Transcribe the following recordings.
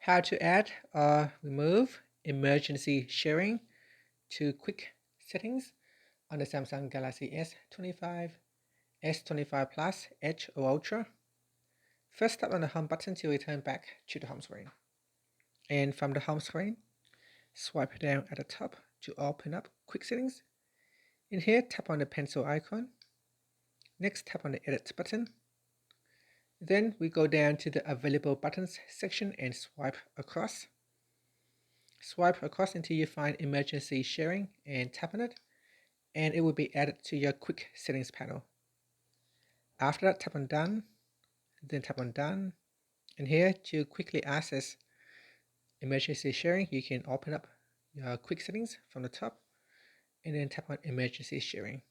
How to add or remove emergency sharing to quick settings on the Samsung Galaxy S25, S25 Plus, Edge or Ultra. First, tap on the home button to return back to the home screen. And from the home screen, swipe down at the top to open up quick settings. In here, tap on the pencil icon. Next, tap on the edit button. Then we go down to the available buttons section and swipe across. Swipe across until you find emergency sharing and tap on it, and it will be added to your quick settings panel. After that, tap on done, then tap on done. And here, to quickly access emergency sharing, you can open up your quick settings from the top and then tap on emergency sharing.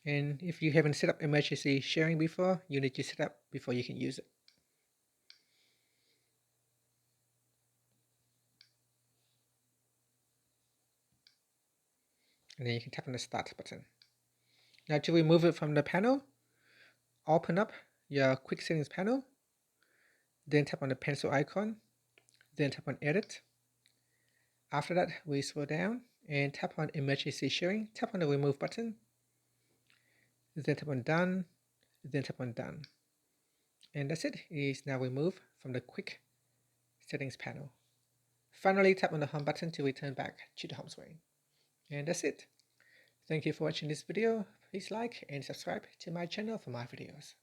And if you haven't set up emergency sharing before, you need to set up before you can use it. And then you can tap on the start button. Now to remove it from the panel, open up your quick settings panel, then tap on the pencil icon, then tap on edit. After that, we scroll down and tap on emergency sharing, tap on the remove button, then tap on done, then tap on done. And that's it. It is now removed from the quick settings panel. Finally, tap on the home button to return back to the home screen. And that's it. Thank you for watching this video. Please like and subscribe to my channel for more videos.